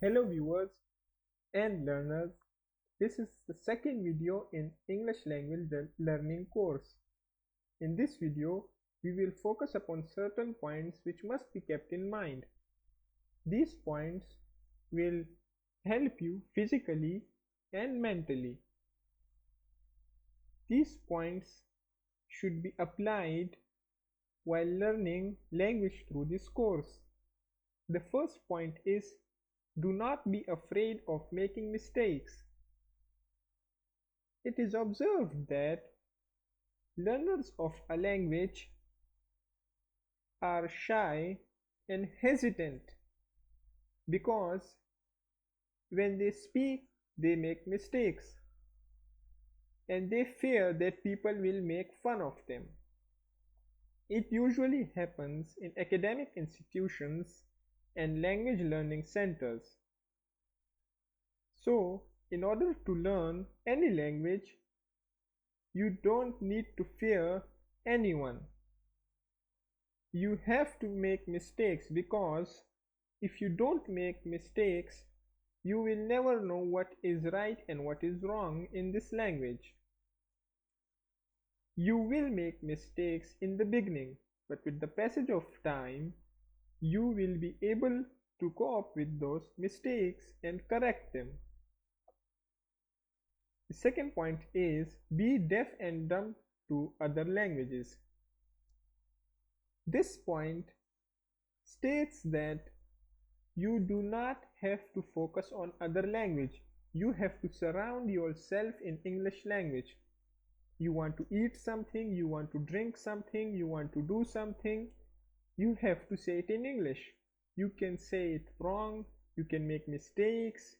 Hello viewers and learners. This is the second video in English language learning course. In this video, we will focus upon certain points which must be kept in mind. These points will help you physically and mentally. These points should be applied while learning language through this course. The first point is, do not be afraid of making mistakes. It is observed that learners of a language are shy and hesitant because when they speak, they make mistakes and they fear that people will make fun of them. It usually happens in academic institutions and language learning centers. So, in order to learn any language, you don't need to fear anyone. You have to make mistakes because if you don't make mistakes, you will never know what is right and what is wrong in this language. You will make mistakes in the beginning, but with the passage of time, you will be able to cope with those mistakes and correct them. The second point is, be deaf and dumb to other languages. This point states that you do not have to focus on other language. You have to surround yourself in English language. You want to eat something, you want to drink something, you want to do something, you have to say it in English. You can say it wrong, you can make mistakes,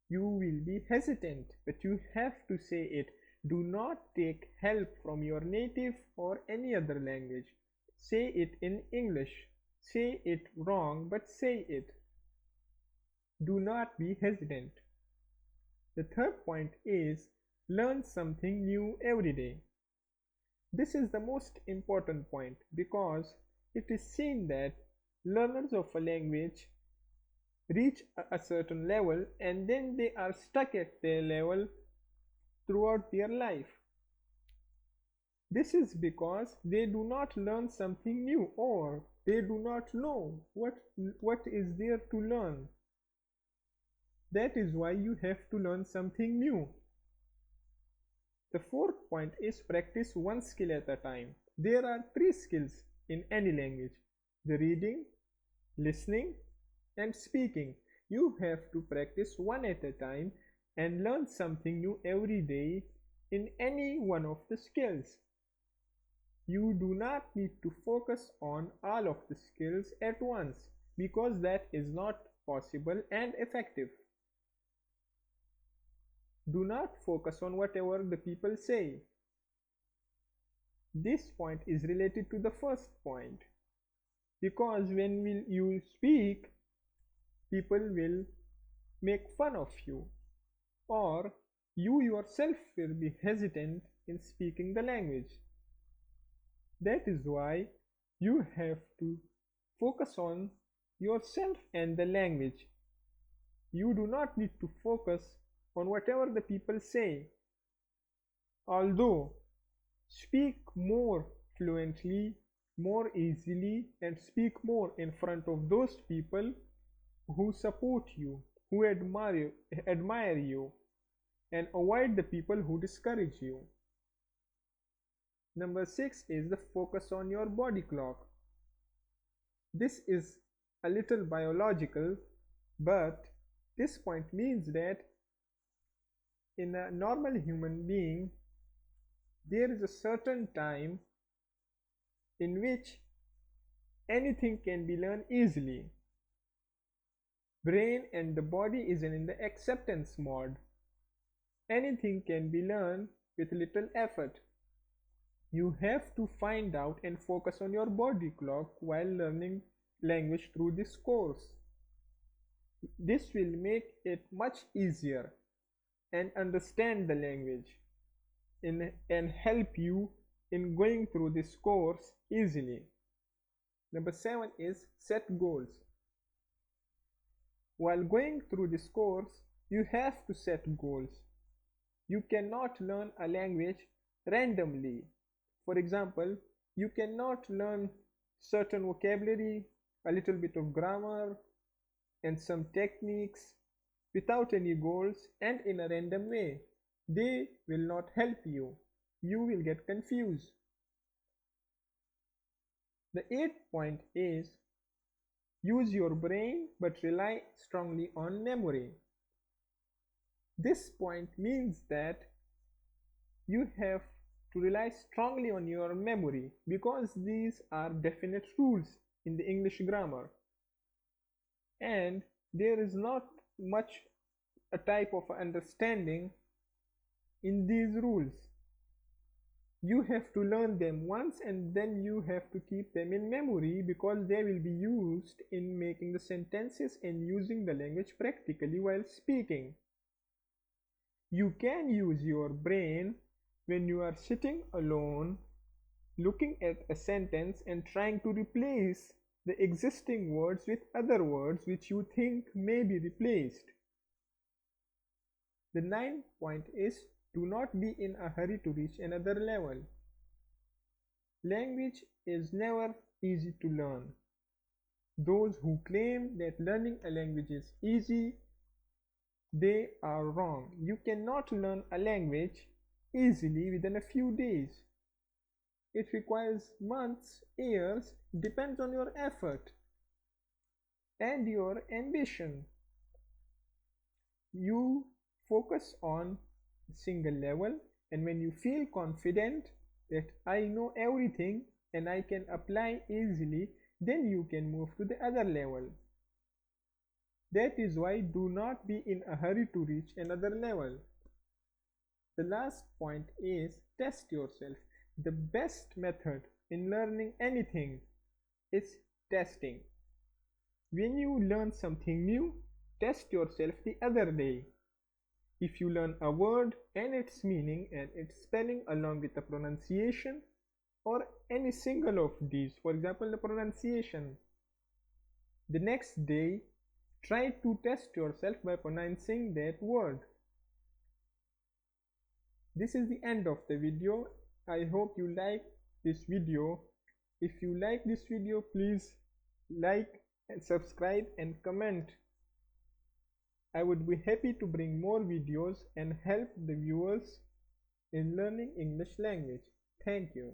you will be hesitant, but you have to say it. Do not take help from your native or any other language. Say it in English. Say it wrong, but say it. Do not be hesitant. The third point is, learn something new every day. This is the most important point because it is seen that learners of a language reach a certain level and then they are stuck at their level throughout their life. This is because they do not learn something new or they do not know what is there to learn. That is why you have to learn something new. The fourth point is, practice one skill at a time. There are 3 skills in any language: the reading, listening, and speaking. You have to practice one at a time and learn something new every day in any one of the skills. You do not need to focus on all of the skills at once because that is not possible and effective. Do not focus on whatever the people say. This point is related to the first point because when you speak, people will make fun of you or you yourself will be hesitant in speaking the language. That is why you have to focus on yourself and the language. You do not need to focus on whatever the people say. Although speak more fluently, more easily, and speak more in front of those people who support you, who admire you, and avoid the people who discourage you. Number 6 is the focus on your body clock. This is a little biological, but this point means that in a normal human being, there is a certain time in which anything can be learned easily. Brain and the body is in the acceptance mode. Anything can be learned with little effort. You have to find out and focus on your body clock while learning language through this course. This will make it much easier and understand the language and help you in going through this course easily. Number 7 is set goals. While going through this course, you have to set goals. You cannot learn a language randomly. For example, you cannot learn certain vocabulary, a little bit of grammar, and some techniques without any goals and in a random way. They will not help you. You will get confused. The eighth point is use your brain but rely strongly on memory. This point means that you have to rely strongly on your memory because these are definite rules in the English grammar, and there is not much a type of understanding in these rules. You have to learn them once and then you have to keep them in memory because they will be used in making the sentences and using the language practically while speaking. You can use your brain when you are sitting alone, looking at a sentence and trying to replace the existing words with other words which you think may be replaced. The ninth point is do not be in a hurry to reach another level. Language is never easy to learn. Those who claim that learning a language is easy, they are wrong. You cannot learn a language easily within a few days. It requires months, years, depends on your effort and your ambition. You focus on a single level, and when you feel confident that I know everything and I can apply easily, then you can move to the other level. That is why do not be in a hurry to reach another level. The last point is test yourself. The best method in learning anything is testing. When you learn something new, test yourself the other day. If you learn a word and its meaning and its spelling along with the pronunciation or any single of these, for example the pronunciation, the next day try to test yourself by pronouncing that word. This is the end of the video. I hope you like this video. If you like this video, please like and subscribe and comment. I would be happy to bring more videos and help the viewers in learning English language. Thank you.